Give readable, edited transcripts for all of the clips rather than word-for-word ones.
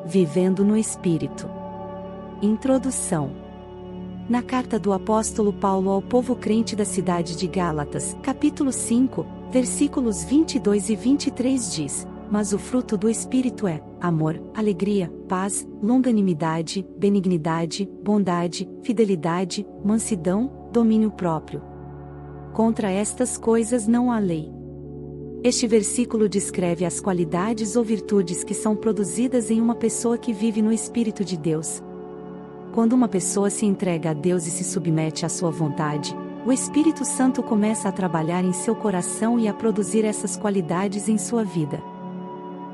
Vivendo no Espírito. Introdução. Na carta do apóstolo Paulo ao povo crente da cidade de Gálatas, capítulo 5, versículos 22 e 23 diz: Mas o fruto do Espírito é amor, alegria, paz, longanimidade, benignidade, bondade, fidelidade, mansidão, domínio próprio. Contra estas coisas não há lei. Este versículo descreve as qualidades ou virtudes que são produzidas em uma pessoa que vive no Espírito de Deus. Quando uma pessoa se entrega a Deus e se submete à sua vontade, o Espírito Santo começa a trabalhar em seu coração e a produzir essas qualidades em sua vida.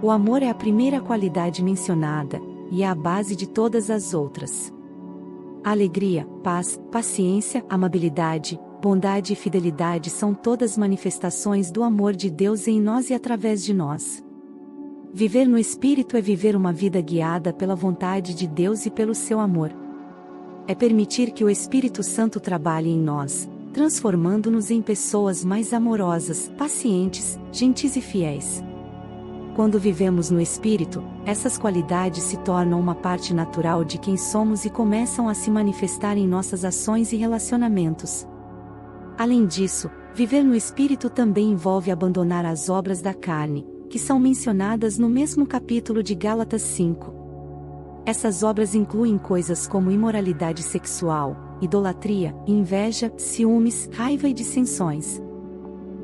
O amor é a primeira qualidade mencionada, e é a base de todas as outras. A alegria, paz, paciência, amabilidade, bondade e fidelidade são todas manifestações do amor de Deus em nós e através de nós. Viver no Espírito é viver uma vida guiada pela vontade de Deus e pelo seu amor. É permitir que o Espírito Santo trabalhe em nós, transformando-nos em pessoas mais amorosas, pacientes, gentis e fiéis. Quando vivemos no Espírito, essas qualidades se tornam uma parte natural de quem somos e começam a se manifestar em nossas ações e relacionamentos. Além disso, viver no Espírito também envolve abandonar as obras da carne, que são mencionadas no mesmo capítulo de Gálatas 5. Essas obras incluem coisas como imoralidade sexual, idolatria, inveja, ciúmes, raiva e dissensões.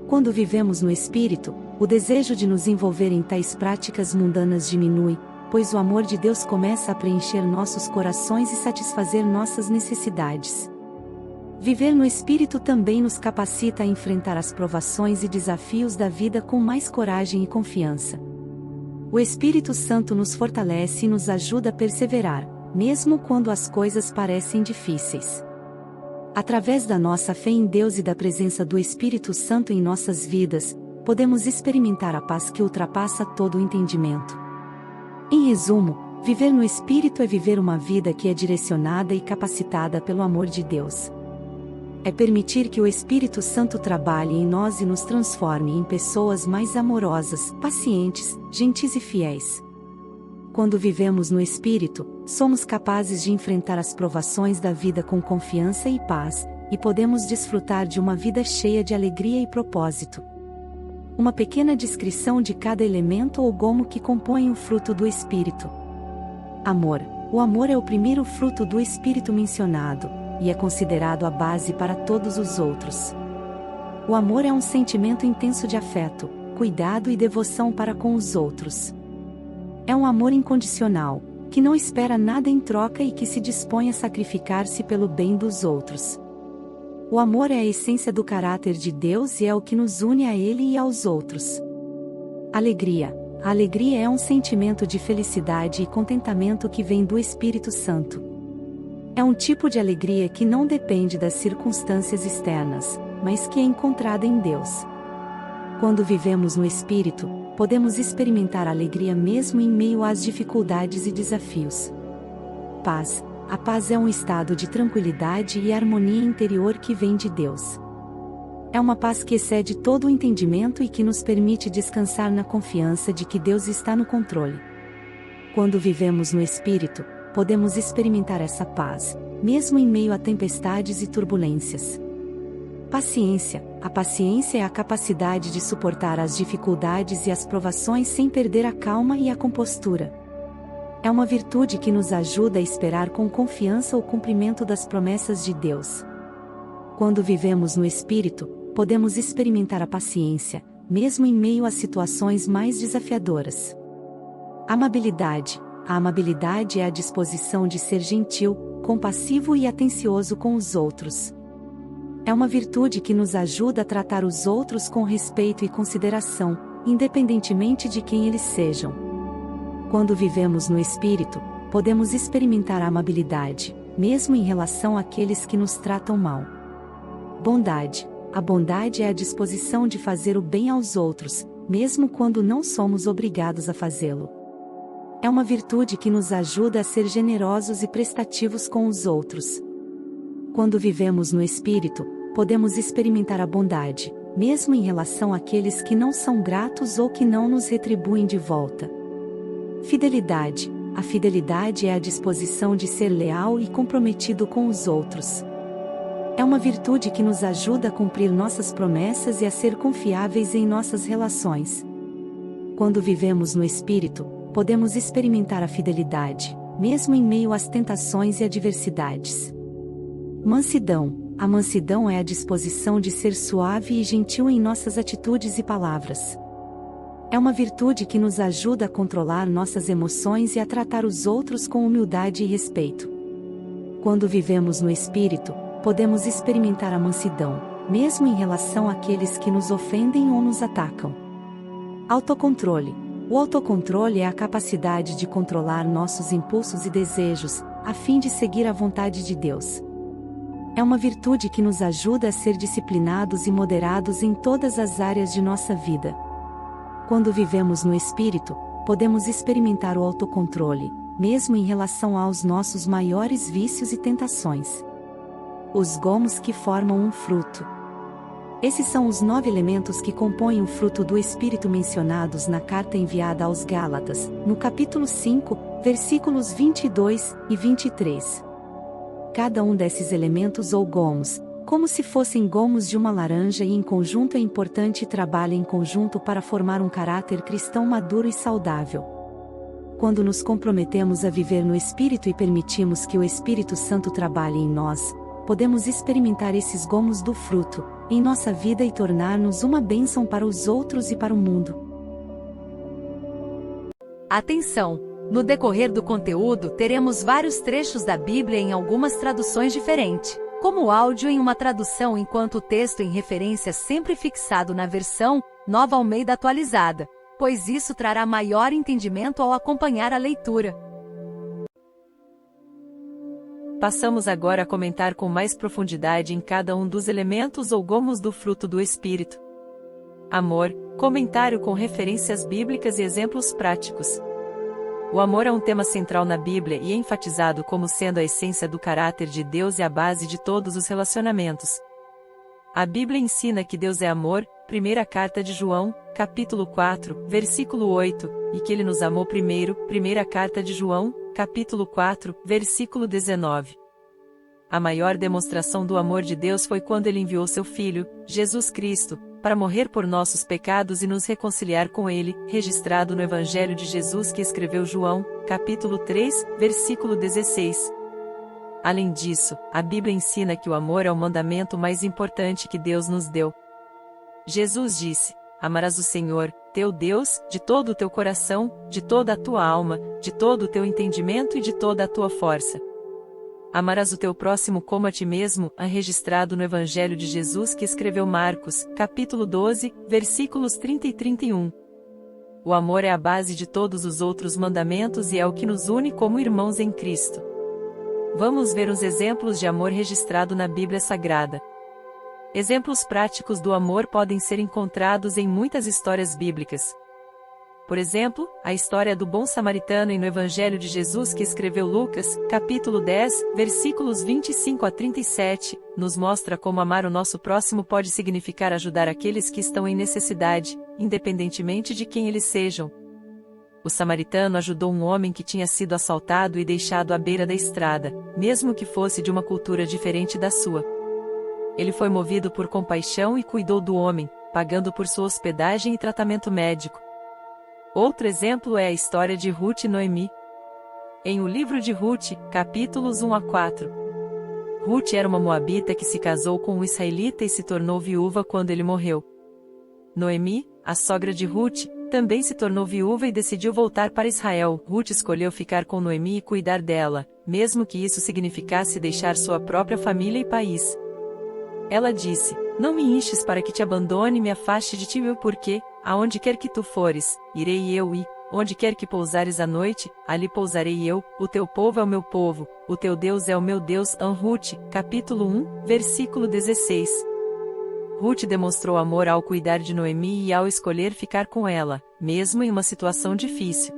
Quando vivemos no Espírito, o desejo de nos envolver em tais práticas mundanas diminui, pois o amor de Deus começa a preencher nossos corações e satisfazer nossas necessidades. Viver no Espírito também nos capacita a enfrentar as provações e desafios da vida com mais coragem e confiança. O Espírito Santo nos fortalece e nos ajuda a perseverar, mesmo quando as coisas parecem difíceis. Através da nossa fé em Deus e da presença do Espírito Santo em nossas vidas, podemos experimentar a paz que ultrapassa todo o entendimento. Em resumo, viver no Espírito é viver uma vida que é direcionada e capacitada pelo amor de Deus. É permitir que o Espírito Santo trabalhe em nós e nos transforme em pessoas mais amorosas, pacientes, gentis e fiéis. Quando vivemos no Espírito, somos capazes de enfrentar as provações da vida com confiança e paz, e podemos desfrutar de uma vida cheia de alegria e propósito. Uma pequena descrição de cada elemento ou gomo que compõem o fruto do Espírito. Amor. O amor é o primeiro fruto do Espírito mencionado, e é considerado a base para todos os outros. O amor é um sentimento intenso de afeto, cuidado e devoção para com os outros. É um amor incondicional, que não espera nada em troca e que se dispõe a sacrificar-se pelo bem dos outros. O amor é a essência do caráter de Deus e é o que nos une a Ele e aos outros. Alegria. A alegria é um sentimento de felicidade e contentamento que vem do Espírito Santo. É um tipo de alegria que não depende das circunstâncias externas, mas que é encontrada em Deus. Quando vivemos no Espírito, podemos experimentar alegria mesmo em meio às dificuldades e desafios. Paz. A paz é um estado de tranquilidade e harmonia interior que vem de Deus. É uma paz que excede todo o entendimento e que nos permite descansar na confiança de que Deus está no controle. Quando vivemos no Espírito, podemos experimentar essa paz, mesmo em meio a tempestades e turbulências. Paciência. A paciência é a capacidade de suportar as dificuldades e as provações sem perder a calma e a compostura. É uma virtude que nos ajuda a esperar com confiança o cumprimento das promessas de Deus. Quando vivemos no Espírito, podemos experimentar a paciência, mesmo em meio a situações mais desafiadoras. Amabilidade. A amabilidade é a disposição de ser gentil, compassivo e atencioso com os outros. É uma virtude que nos ajuda a tratar os outros com respeito e consideração, independentemente de quem eles sejam. Quando vivemos no Espírito, podemos experimentar a amabilidade, mesmo em relação àqueles que nos tratam mal. Bondade. A bondade é a disposição de fazer o bem aos outros, mesmo quando não somos obrigados a fazê-lo. É uma virtude que nos ajuda a ser generosos e prestativos com os outros. Quando vivemos no Espírito, podemos experimentar a bondade, mesmo em relação àqueles que não são gratos ou que não nos retribuem de volta. Fidelidade. a fidelidade é a disposição de ser leal e comprometido com os outros. É uma virtude que nos ajuda a cumprir nossas promessas e a ser confiáveis em nossas relações. Quando vivemos no Espírito, podemos experimentar a fidelidade, mesmo em meio às tentações e adversidades. Mansidão. A mansidão é a disposição de ser suave e gentil em nossas atitudes e palavras. É uma virtude que nos ajuda a controlar nossas emoções e a tratar os outros com humildade e respeito. Quando vivemos no Espírito, podemos experimentar a mansidão, mesmo em relação àqueles que nos ofendem ou nos atacam. Autocontrole. O autocontrole é a capacidade de controlar nossos impulsos e desejos, a fim de seguir a vontade de Deus. É uma virtude que nos ajuda a ser disciplinados e moderados em todas as áreas de nossa vida. Quando vivemos no Espírito, podemos experimentar o autocontrole, mesmo em relação aos nossos maiores vícios e tentações. Os gomos que formam um fruto. Esses são os 9 elementos que compõem o fruto do Espírito mencionados na carta enviada aos Gálatas, no capítulo 5, versículos 22 e 23. Cada um desses elementos ou gomos, como se fossem gomos de uma laranja e em conjunto é importante e trabalha em conjunto para formar um caráter cristão maduro e saudável. Quando nos comprometemos a viver no Espírito e permitimos que o Espírito Santo trabalhe em nós, podemos experimentar esses gomos do fruto, em nossa vida e tornar-nos uma bênção para os outros e para o mundo. Atenção! No decorrer do conteúdo teremos vários trechos da Bíblia em algumas traduções diferentes, como o áudio em uma tradução enquanto o texto em referência sempre fixado na versão Nova Almeida atualizada, pois isso trará maior entendimento ao acompanhar a leitura. Passamos agora a comentar com mais profundidade em cada um dos elementos ou gomos do fruto do Espírito. Amor, comentário com referências bíblicas e exemplos práticos. O amor é um tema central na Bíblia e é enfatizado como sendo a essência do caráter de Deus e a base de todos os relacionamentos. A Bíblia ensina que Deus é amor, primeira carta de João, capítulo 4, versículo 8, e que Ele nos amou primeiro, primeira carta de João, capítulo 4, versículo 19. A maior demonstração do amor de Deus foi quando Ele enviou seu Filho, Jesus Cristo, para morrer por nossos pecados e nos reconciliar com Ele, registrado no Evangelho de Jesus que escreveu João, capítulo 3, versículo 16. Além disso, a Bíblia ensina que o amor é o mandamento mais importante que Deus nos deu. Jesus disse: amarás o Senhor, teu Deus, de todo o teu coração, de toda a tua alma, de todo o teu entendimento e de toda a tua força. Amarás o teu próximo como a ti mesmo, registrado no Evangelho de Jesus que escreveu Marcos, capítulo 12, versículos 30 e 31. O amor é a base de todos os outros mandamentos e é o que nos une como irmãos em Cristo. Vamos ver os exemplos de amor registrado na Bíblia Sagrada. Exemplos práticos do amor podem ser encontrados em muitas histórias bíblicas. Por exemplo, a história do bom samaritano no Evangelho de Jesus que escreveu Lucas, capítulo 10, versículos 25 a 37, nos mostra como amar o nosso próximo pode significar ajudar aqueles que estão em necessidade, independentemente de quem eles sejam. O samaritano ajudou um homem que tinha sido assaltado e deixado à beira da estrada, mesmo que fosse de uma cultura diferente da sua. Ele foi movido por compaixão e cuidou do homem, pagando por sua hospedagem e tratamento médico. Outro exemplo é a história de Ruth e Noemi. Em o livro de Ruth, capítulos 1 a 4. Ruth era uma moabita que se casou com um israelita e se tornou viúva quando ele morreu. Noemi, a sogra de Ruth, também se tornou viúva e decidiu voltar para Israel. Ruth escolheu ficar com Noemi e cuidar dela, mesmo que isso significasse deixar sua própria família e país. Ela disse: não me enches para que te abandone e me afaste de ti, porque, aonde quer que tu fores, irei eu e, onde quer que pousares à noite, ali pousarei eu, o teu povo é o meu povo, o teu Deus é o meu Deus. Ruth, capítulo 1, versículo 16. Ruth demonstrou amor ao cuidar de Noemi e ao escolher ficar com ela, mesmo em uma situação difícil.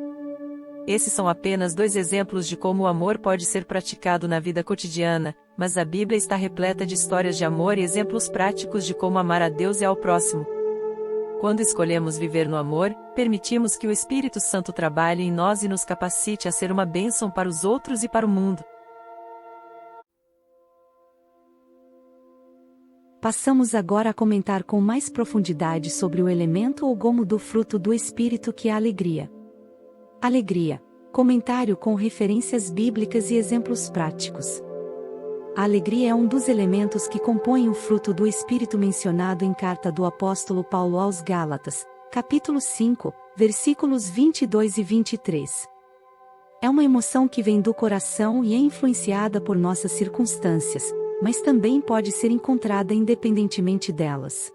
Esses são apenas 2 exemplos de como o amor pode ser praticado na vida cotidiana, mas a Bíblia está repleta de histórias de amor e exemplos práticos de como amar a Deus e ao próximo. Quando escolhemos viver no amor, permitimos que o Espírito Santo trabalhe em nós e nos capacite a ser uma bênção para os outros e para o mundo. Passamos agora a comentar com mais profundidade sobre o elemento ou gomo do fruto do Espírito que é a alegria. Alegria. Comentário com referências bíblicas e exemplos práticos. A alegria é um dos elementos que compõem o fruto do Espírito mencionado em carta do apóstolo Paulo aos Gálatas, capítulo 5, versículos 22 e 23. É uma emoção que vem do coração e é influenciada por nossas circunstâncias, mas também pode ser encontrada independentemente delas.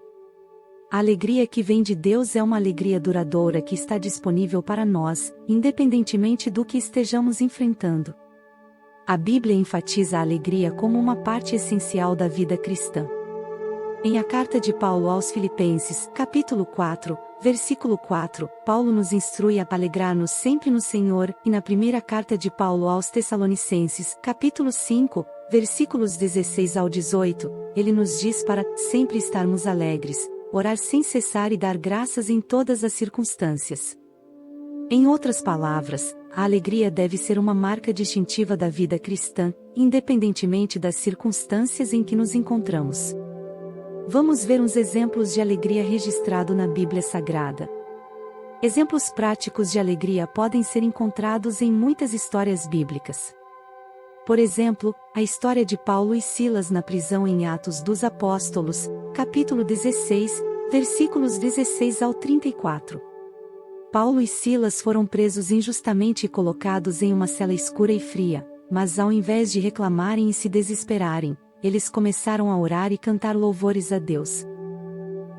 A alegria que vem de Deus é uma alegria duradoura que está disponível para nós, independentemente do que estejamos enfrentando. A Bíblia enfatiza a alegria como uma parte essencial da vida cristã. Em a carta de Paulo aos Filipenses, capítulo 4, versículo 4, Paulo nos instrui a alegrar-nos sempre no Senhor, e na primeira carta de Paulo aos Tessalonicenses, capítulo 5, versículos 16 ao 18, ele nos diz para sempre estarmos alegres, orar sem cessar e dar graças em todas as circunstâncias. Em outras palavras, a alegria deve ser uma marca distintiva da vida cristã, independentemente das circunstâncias em que nos encontramos. Vamos ver uns exemplos de alegria registrado na Bíblia Sagrada. Exemplos práticos de alegria podem ser encontrados em muitas histórias bíblicas. Por exemplo, a história de Paulo e Silas na prisão em Atos dos Apóstolos, capítulo 16, versículos 16 ao 34. Paulo e Silas foram presos injustamente e colocados em uma cela escura e fria, mas ao invés de reclamarem e se desesperarem, eles começaram a orar e cantar louvores a Deus.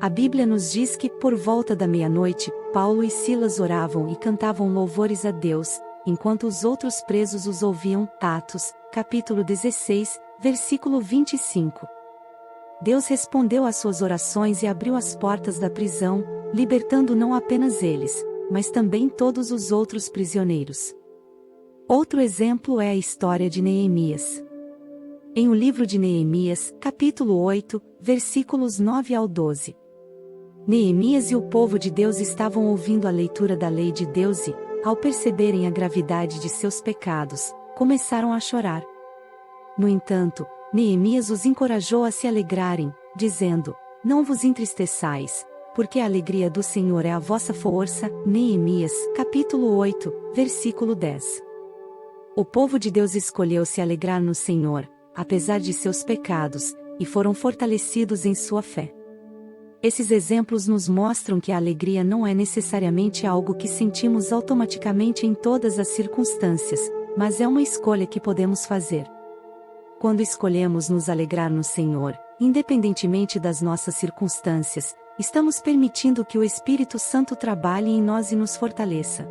A Bíblia nos diz que, por volta da meia-noite, Paulo e Silas oravam e cantavam louvores a Deus, enquanto os outros presos os ouviam. Atos, capítulo 16, versículo 25. Deus respondeu às suas orações e abriu as portas da prisão, libertando não apenas eles, mas também todos os outros prisioneiros. Outro exemplo é a história de Neemias. Em o livro de Neemias, capítulo 8, versículos 9 ao 12. Neemias e o povo de Deus estavam ouvindo a leitura da lei de Deus e, ao perceberem a gravidade de seus pecados, começaram a chorar. No entanto, Neemias os encorajou a se alegrarem, dizendo: "Não vos entristeçais, porque a alegria do Senhor é a vossa força." Neemias, capítulo 8, versículo 10. O povo de Deus escolheu se alegrar no Senhor, apesar de seus pecados, e foram fortalecidos em sua fé. Esses exemplos nos mostram que a alegria não é necessariamente algo que sentimos automaticamente em todas as circunstâncias, mas é uma escolha que podemos fazer. Quando escolhemos nos alegrar no Senhor, independentemente das nossas circunstâncias, estamos permitindo que o Espírito Santo trabalhe em nós e nos fortaleça.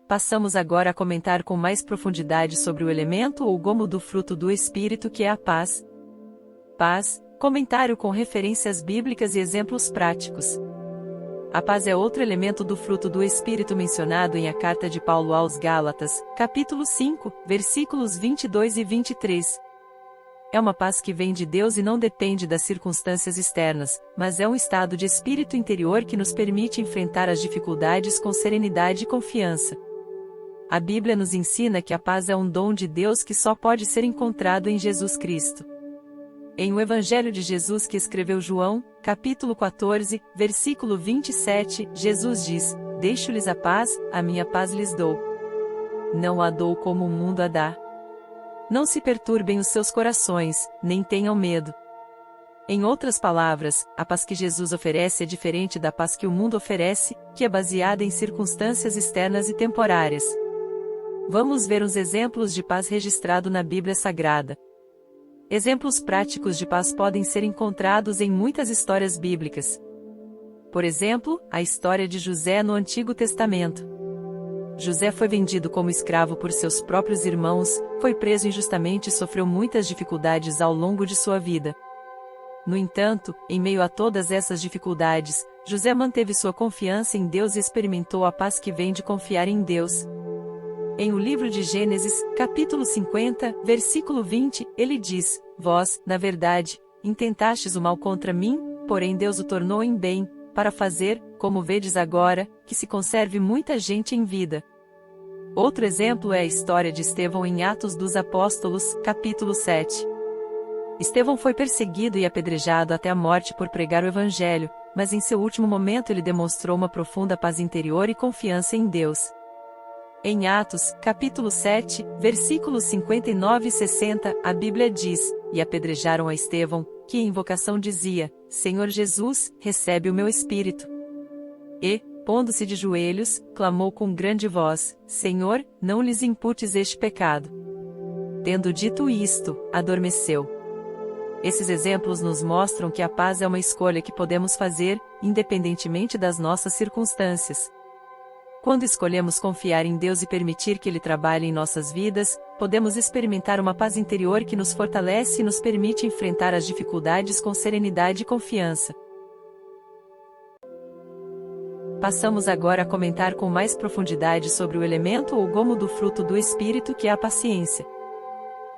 Passamos agora a comentar com mais profundidade sobre o elemento ou gomo do fruto do Espírito que é a paz. Paz, comentário com referências bíblicas e exemplos práticos. A paz é outro elemento do fruto do Espírito mencionado em a carta de Paulo aos Gálatas, capítulo 5, versículos 22 e 23. É uma paz que vem de Deus e não depende das circunstâncias externas, mas é um estado de espírito interior que nos permite enfrentar as dificuldades com serenidade e confiança. A Bíblia nos ensina que a paz é um dom de Deus que só pode ser encontrado em Jesus Cristo. Em o Evangelho de Jesus que escreveu João, capítulo 14, versículo 27, Jesus diz: "Deixo-lhes a paz, a minha paz lhes dou. Não a dou como o mundo a dá. Não se perturbem os seus corações, nem tenham medo." Em outras palavras, a paz que Jesus oferece é diferente da paz que o mundo oferece, que é baseada em circunstâncias externas e temporárias. Vamos ver uns exemplos de paz registrado na Bíblia Sagrada. Exemplos práticos de paz podem ser encontrados em muitas histórias bíblicas. Por exemplo, a história de José no Antigo Testamento. José foi vendido como escravo por seus próprios irmãos, foi preso injustamente e sofreu muitas dificuldades ao longo de sua vida. No entanto, em meio a todas essas dificuldades, José manteve sua confiança em Deus e experimentou a paz que vem de confiar em Deus. Em o livro de Gênesis, capítulo 50, versículo 20, ele diz: Vós, na verdade, intentastes o mal contra mim, porém Deus o tornou em bem, para fazer, como vedes agora, que se conserve muita gente em vida. Outro exemplo é a história de Estevão em Atos dos Apóstolos, capítulo 7. Estevão foi perseguido e apedrejado até a morte por pregar o Evangelho, mas em seu último momento ele demonstrou uma profunda paz interior e confiança em Deus. Em Atos, capítulo 7, versículos 59 e 60, a Bíblia diz: E apedrejaram a Estevão, que em invocação dizia: Senhor Jesus, recebe o meu espírito. E, pondo-se de joelhos, clamou com grande voz: Senhor, não lhes imputes este pecado. Tendo dito isto, adormeceu. Esses exemplos nos mostram que a paz é uma escolha que podemos fazer, independentemente das nossas circunstâncias. Quando escolhemos confiar em Deus e permitir que Ele trabalhe em nossas vidas, podemos experimentar uma paz interior que nos fortalece e nos permite enfrentar as dificuldades com serenidade e confiança. Passamos agora a comentar com mais profundidade sobre o elemento ou gomo do fruto do Espírito que é a paciência.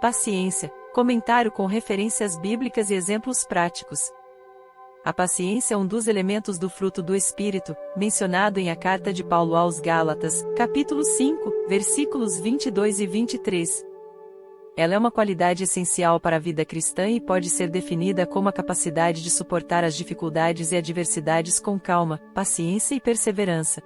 Paciência, comentário com referências bíblicas e exemplos práticos. A paciência é um dos elementos do fruto do Espírito, mencionado em a carta de Paulo aos Gálatas, capítulo 5, versículos 22 e 23. Ela é uma qualidade essencial para a vida cristã e pode ser definida como a capacidade de suportar as dificuldades e adversidades com calma, paciência e perseverança.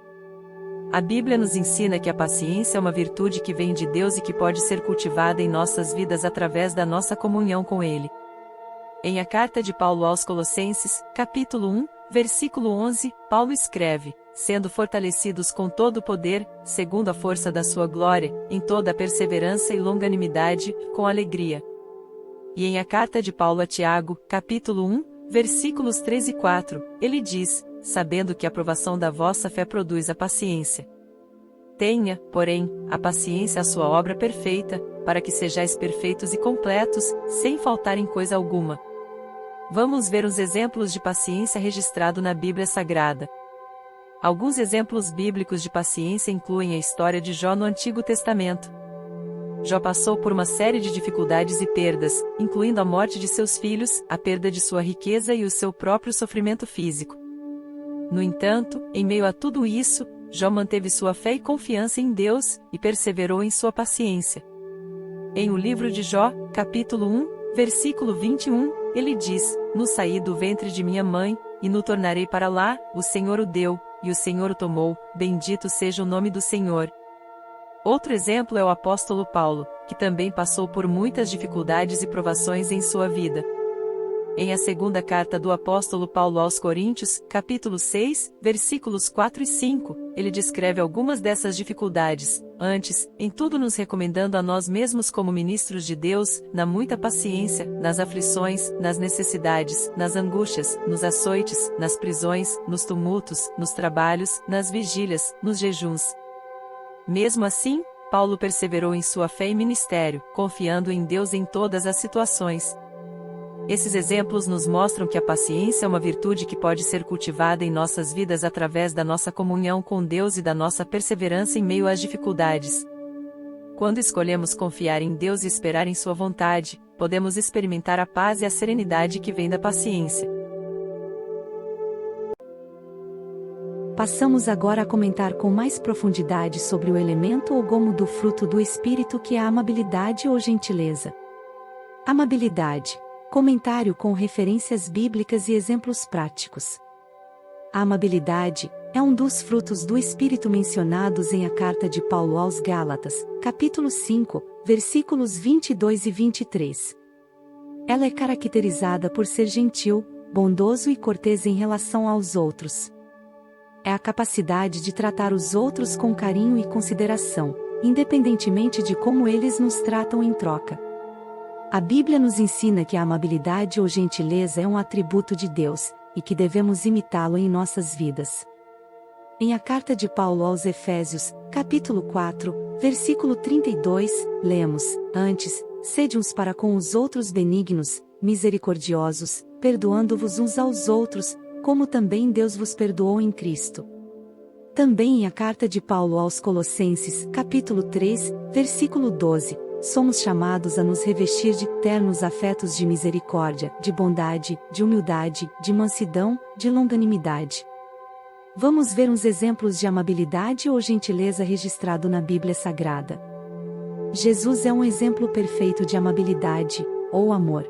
A Bíblia nos ensina que a paciência é uma virtude que vem de Deus e que pode ser cultivada em nossas vidas através da nossa comunhão com Ele. Em a carta de Paulo aos Colossenses, capítulo 1, versículo 11, Paulo escreve: Sendo fortalecidos com todo o poder, segundo a força da sua glória, em toda a perseverança e longanimidade, com alegria. E em a carta de Paulo a Tiago, capítulo 1, versículos 3 e 4, ele diz: Sabendo que a provação da vossa fé produz a paciência. Tenha, porém, a paciência a sua obra perfeita, para que sejais perfeitos e completos, sem faltar em coisa alguma. Vamos ver os exemplos de paciência registrado na Bíblia Sagrada. Alguns exemplos bíblicos de paciência incluem a história de Jó no Antigo Testamento. Jó passou por uma série de dificuldades e perdas, incluindo a morte de seus filhos, a perda de sua riqueza e o seu próprio sofrimento físico. No entanto, em meio a tudo isso, Jó manteve sua fé e confiança em Deus, e perseverou em sua paciência. Em o livro de Jó, capítulo 1, versículo 21, ele diz: No saí do ventre de minha mãe, e no tornarei para lá, o Senhor o deu, e o Senhor o tomou, bendito seja o nome do Senhor. Outro exemplo é o apóstolo Paulo, que também passou por muitas dificuldades e provações em sua vida. Em a segunda carta do apóstolo Paulo aos Coríntios, capítulo 6, versículos 4 e 5, ele descreve algumas dessas dificuldades, antes, em tudo nos recomendando a nós mesmos como ministros de Deus, na muita paciência, nas aflições, nas necessidades, nas angústias, nos açoites, nas prisões, nos tumultos, nos trabalhos, nas vigílias, nos jejuns. Mesmo assim, Paulo perseverou em sua fé e ministério, confiando em Deus em todas as situações. Esses exemplos nos mostram que a paciência é uma virtude que pode ser cultivada em nossas vidas através da nossa comunhão com Deus e da nossa perseverança em meio às dificuldades. Quando escolhemos confiar em Deus e esperar em Sua vontade, podemos experimentar a paz e a serenidade que vem da paciência. Passamos agora a comentar com mais profundidade sobre o elemento ou gomo do fruto do Espírito que é a amabilidade ou gentileza. Amabilidade. Comentário com referências bíblicas e exemplos práticos. A amabilidade é um dos frutos do Espírito mencionados em a carta de Paulo aos Gálatas, capítulo 5, versículos 22 e 23. Ela é caracterizada por ser gentil, bondoso e cortês em relação aos outros. É a capacidade de tratar os outros com carinho e consideração, independentemente de como eles nos tratam em troca. A Bíblia nos ensina que a amabilidade ou gentileza é um atributo de Deus, e que devemos imitá-lo em nossas vidas. Em a carta de Paulo aos Efésios, capítulo 4, versículo 32, lemos: Antes, sede uns para com os outros benignos, misericordiosos, perdoando-vos uns aos outros, como também Deus vos perdoou em Cristo. Também em a carta de Paulo aos Colossenses, capítulo 3, versículo 12, somos chamados a nos revestir de ternos afetos de misericórdia, de bondade, de humildade, de mansidão, de longanimidade. Vamos ver uns exemplos de amabilidade ou gentileza registrado na Bíblia Sagrada. Jesus é um exemplo perfeito de amabilidade, ou amor.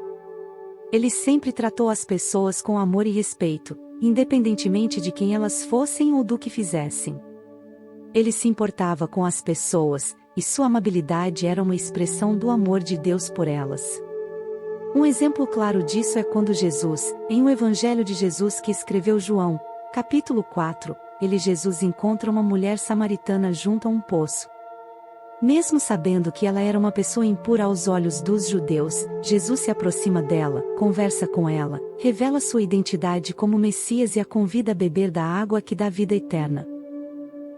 Ele sempre tratou as pessoas com amor e respeito, independentemente de quem elas fossem ou do que fizessem. Ele se importava com as pessoas, e sua amabilidade era uma expressão do amor de Deus por elas. Um exemplo claro disso é quando Jesus, em o Evangelho de Jesus que escreveu João, capítulo 4, Jesus encontra uma mulher samaritana junto a um poço. Mesmo sabendo que ela era uma pessoa impura aos olhos dos judeus, Jesus se aproxima dela, conversa com ela, revela sua identidade como Messias e a convida a beber da água que dá vida eterna.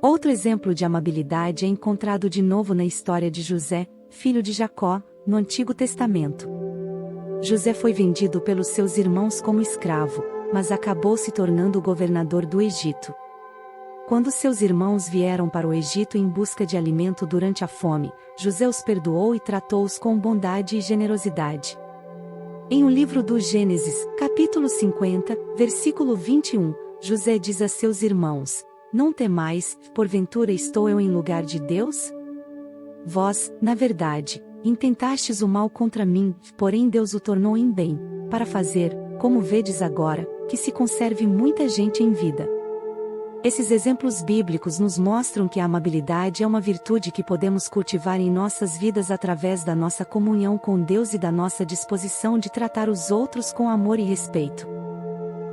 Outro exemplo de amabilidade é encontrado de novo na história de José, filho de Jacó, no Antigo Testamento. José foi vendido pelos seus irmãos como escravo, mas acabou se tornando o governador do Egito. Quando seus irmãos vieram para o Egito em busca de alimento durante a fome, José os perdoou e tratou-os com bondade e generosidade. Em o livro do Gênesis, capítulo 50, versículo 21, José diz a seus irmãos: Não temais, porventura estou eu em lugar de Deus? Vós, na verdade, intentastes o mal contra mim, porém Deus o tornou em bem, para fazer, como vedes agora, que se conserve muita gente em vida. Esses exemplos bíblicos nos mostram que a amabilidade é uma virtude que podemos cultivar em nossas vidas através da nossa comunhão com Deus e da nossa disposição de tratar os outros com amor e respeito.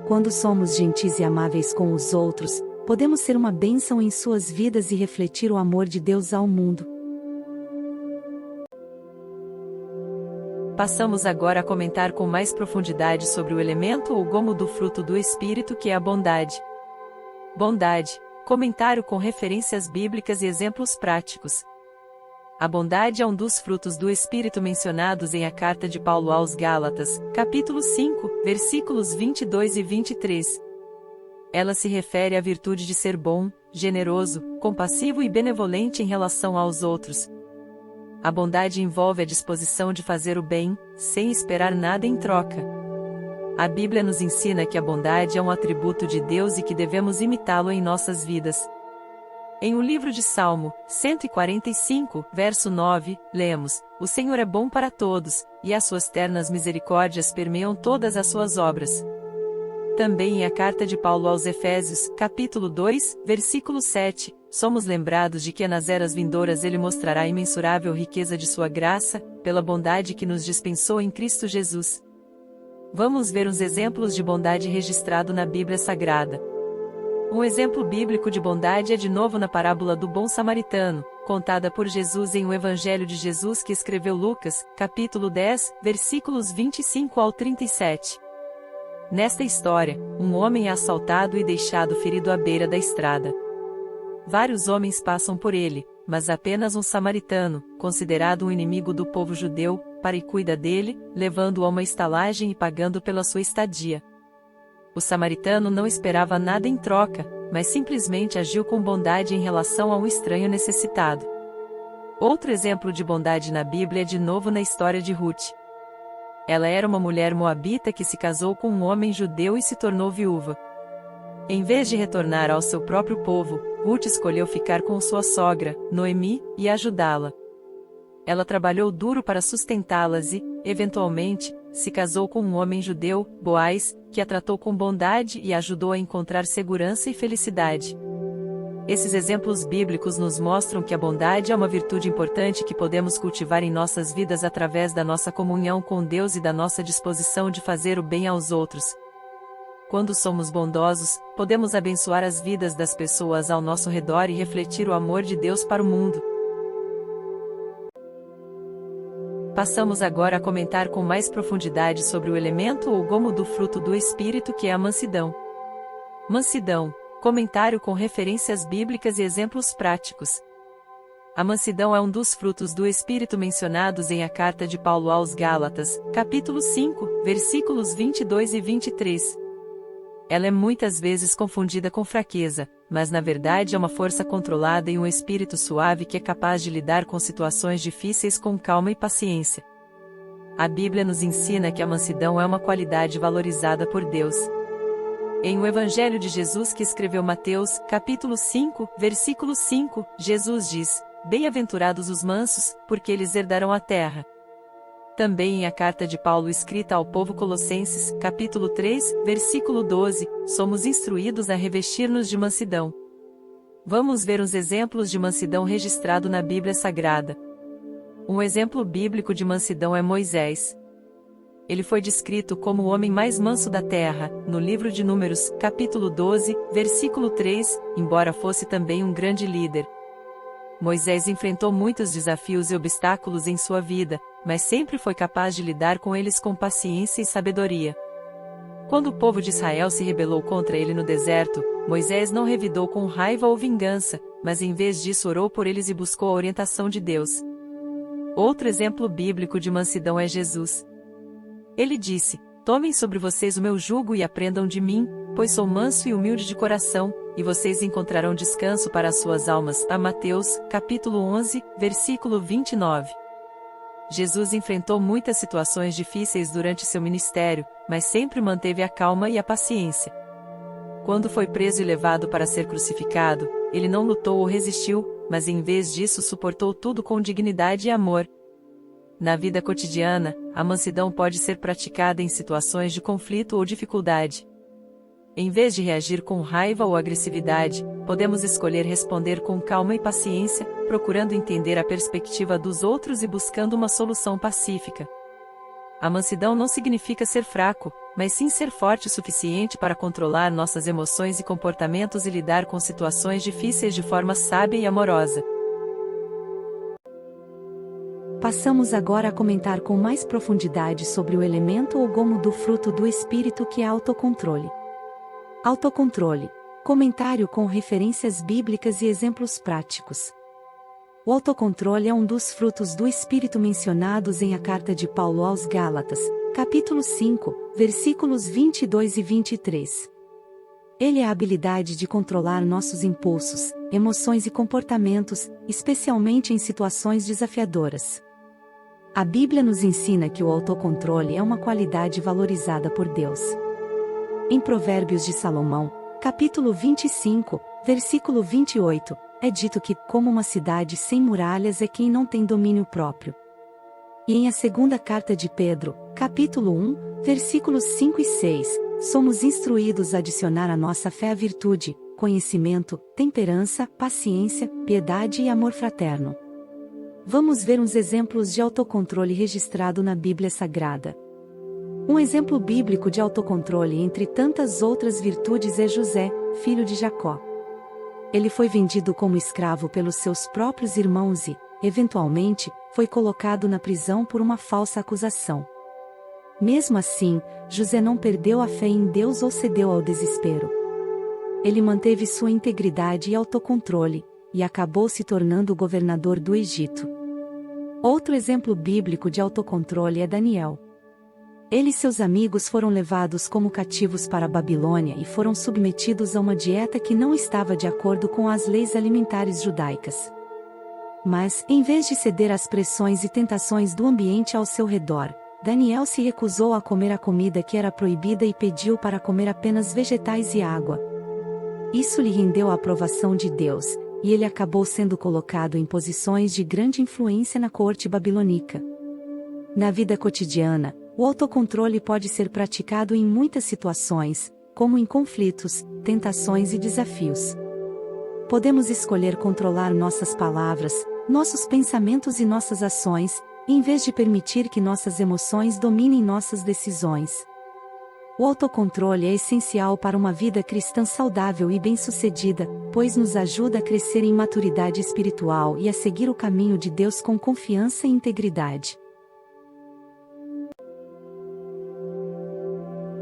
Quando somos gentis e amáveis com os outros, podemos ser uma bênção em suas vidas e refletir o amor de Deus ao mundo. Passamos agora a comentar com mais profundidade sobre o elemento ou gomo do fruto do Espírito que é a bondade. Bondade. Comentário com referências bíblicas e exemplos práticos. A bondade é um dos frutos do Espírito mencionados em a carta de Paulo aos Gálatas, capítulo 5, versículos 22 e 23. Ela se refere à virtude de ser bom, generoso, compassivo e benevolente em relação aos outros. A bondade envolve a disposição de fazer o bem, sem esperar nada em troca. A Bíblia nos ensina que a bondade é um atributo de Deus e que devemos imitá-lo em nossas vidas. Em o livro de Salmo 145, verso 9, lemos: O Senhor é bom para todos, e as suas ternas misericórdias permeiam todas as suas obras. Também em a carta de Paulo aos Efésios, capítulo 2, versículo 7, somos lembrados de que nas eras vindouras ele mostrará a imensurável riqueza de sua graça, pela bondade que nos dispensou em Cristo Jesus. Vamos ver os exemplos de bondade registrado na Bíblia Sagrada. Um exemplo bíblico de bondade é de novo na parábola do bom samaritano, contada por Jesus em o Evangelho de Jesus que escreveu Lucas, capítulo 10, versículos 25 ao 37. Nesta história, um homem é assaltado e deixado ferido à beira da estrada. Vários homens passam por ele, mas apenas um samaritano, considerado um inimigo do povo judeu, para e cuida dele, levando-o a uma estalagem e pagando pela sua estadia. O samaritano não esperava nada em troca, mas simplesmente agiu com bondade em relação a um estranho necessitado. Outro exemplo de bondade na Bíblia é de novo na história de Ruth. Ela era uma mulher moabita que se casou com um homem judeu e se tornou viúva. Em vez de retornar ao seu próprio povo, Ruth escolheu ficar com sua sogra, Noemi, e ajudá-la. Ela trabalhou duro para sustentá-las e, eventualmente, se casou com um homem judeu, Boaz, que a tratou com bondade e ajudou a encontrar segurança e felicidade. Esses exemplos bíblicos nos mostram que a bondade é uma virtude importante que podemos cultivar em nossas vidas através da nossa comunhão com Deus e da nossa disposição de fazer o bem aos outros. Quando somos bondosos, podemos abençoar as vidas das pessoas ao nosso redor e refletir o amor de Deus para o mundo. Passamos agora a comentar com mais profundidade sobre o elemento ou gomo do fruto do Espírito que é a mansidão. Mansidão. Comentário com referências bíblicas e exemplos práticos. A mansidão é um dos frutos do Espírito mencionados em a carta de Paulo aos Gálatas, capítulo 5, versículos 22 e 23. Ela é muitas vezes confundida com fraqueza, mas na verdade é uma força controlada e um espírito suave que é capaz de lidar com situações difíceis com calma e paciência. A Bíblia nos ensina que a mansidão é uma qualidade valorizada por Deus. Em o Evangelho de Jesus que escreveu Mateus, capítulo 5, versículo 5, Jesus diz: "Bem-aventurados os mansos, porque eles herdarão a terra." Também em a carta de Paulo escrita ao povo Colossenses, capítulo 3, versículo 12, somos instruídos a revestir-nos de mansidão. Vamos ver uns exemplos de mansidão registrado na Bíblia Sagrada. Um exemplo bíblico de mansidão é Moisés. Ele foi descrito como o homem mais manso da terra, no livro de Números, capítulo 12, versículo 3, embora fosse também um grande líder. Moisés enfrentou muitos desafios e obstáculos em sua vida, mas sempre foi capaz de lidar com eles com paciência e sabedoria. Quando o povo de Israel se rebelou contra ele no deserto, Moisés não revidou com raiva ou vingança, mas em vez disso orou por eles e buscou a orientação de Deus. Outro exemplo bíblico de mansidão é Jesus. Ele disse: "Tomem sobre vocês o meu jugo e aprendam de mim, pois sou manso e humilde de coração, e vocês encontrarão descanso para as suas almas." A Mateus, capítulo 11, versículo 29. Jesus enfrentou muitas situações difíceis durante seu ministério, mas sempre manteve a calma e a paciência. Quando foi preso e levado para ser crucificado, ele não lutou ou resistiu, mas em vez disso suportou tudo com dignidade e amor. Na vida cotidiana, a mansidão pode ser praticada em situações de conflito ou dificuldade. Em vez de reagir com raiva ou agressividade, podemos escolher responder com calma e paciência, procurando entender a perspectiva dos outros e buscando uma solução pacífica. A mansidão não significa ser fraco, mas sim ser forte o suficiente para controlar nossas emoções e comportamentos e lidar com situações difíceis de forma sábia e amorosa. Passamos agora a comentar com mais profundidade sobre o elemento ou gomo do fruto do Espírito que é autocontrole. Autocontrole. Comentário com referências bíblicas e exemplos práticos. O autocontrole é um dos frutos do Espírito mencionados em a carta de Paulo aos Gálatas, capítulo 5, versículos 22 e 23. Ele é a habilidade de controlar nossos impulsos, emoções e comportamentos, especialmente em situações desafiadoras. A Bíblia nos ensina que o autocontrole é uma qualidade valorizada por Deus. Em Provérbios de Salomão, capítulo 25, versículo 28, é dito que, como uma cidade sem muralhas é quem não tem domínio próprio. E em a segunda carta de Pedro, capítulo 1, versículos 5 e 6, somos instruídos a adicionar à nossa fé a virtude, conhecimento, temperança, paciência, piedade e amor fraterno. Vamos ver uns exemplos de autocontrole registrado na Bíblia Sagrada. Um exemplo bíblico de autocontrole entre tantas outras virtudes é José, filho de Jacó. Ele foi vendido como escravo pelos seus próprios irmãos e, eventualmente, foi colocado na prisão por uma falsa acusação. Mesmo assim, José não perdeu a fé em Deus ou cedeu ao desespero. Ele manteve sua integridade e autocontrole, e acabou se tornando o governador do Egito. Outro exemplo bíblico de autocontrole é Daniel. Ele e seus amigos foram levados como cativos para a Babilônia e foram submetidos a uma dieta que não estava de acordo com as leis alimentares judaicas. Mas, em vez de ceder às pressões e tentações do ambiente ao seu redor, Daniel se recusou a comer a comida que era proibida e pediu para comer apenas vegetais e água. Isso lhe rendeu a aprovação de Deus, e ele acabou sendo colocado em posições de grande influência na corte babilônica. Na vida cotidiana, o autocontrole pode ser praticado em muitas situações, como em conflitos, tentações e desafios. Podemos escolher controlar nossas palavras, nossos pensamentos e nossas ações, em vez de permitir que nossas emoções dominem nossas decisões. O autocontrole é essencial para uma vida cristã saudável e bem-sucedida, pois nos ajuda a crescer em maturidade espiritual e a seguir o caminho de Deus com confiança e integridade.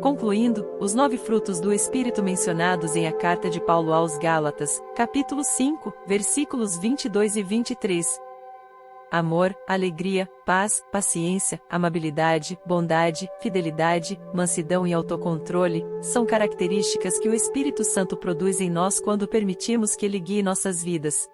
Concluindo, os 9 frutos do Espírito mencionados em a carta de Paulo aos Gálatas, capítulo 5, versículos 22 e 23. amor, alegria, paz, paciência, amabilidade, bondade, fidelidade, mansidão e autocontrole, são características que o Espírito Santo produz em nós quando permitimos que ele guie nossas vidas.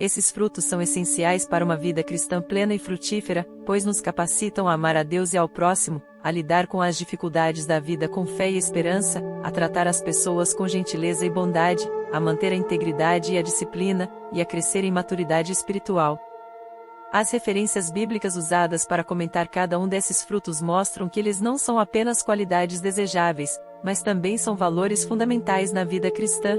Esses frutos são essenciais para uma vida cristã plena e frutífera, pois nos capacitam a amar a Deus e ao próximo, a lidar com as dificuldades da vida com fé e esperança, a tratar as pessoas com gentileza e bondade, a manter a integridade e a disciplina, e a crescer em maturidade espiritual. As referências bíblicas usadas para comentar cada um desses frutos mostram que eles não são apenas qualidades desejáveis, mas também são valores fundamentais na vida cristã.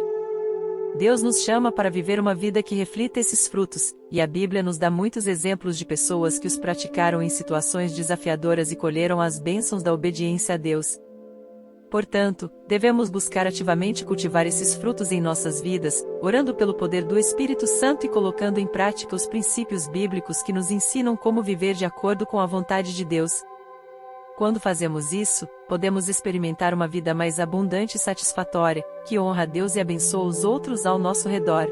Deus nos chama para viver uma vida que reflita esses frutos, e a Bíblia nos dá muitos exemplos de pessoas que os praticaram em situações desafiadoras e colheram as bênçãos da obediência a Deus. Portanto, devemos buscar ativamente cultivar esses frutos em nossas vidas, orando pelo poder do Espírito Santo e colocando em prática os princípios bíblicos que nos ensinam como viver de acordo com a vontade de Deus. Quando fazemos isso, podemos experimentar uma vida mais abundante e satisfatória, que honra a Deus e abençoa os outros ao nosso redor.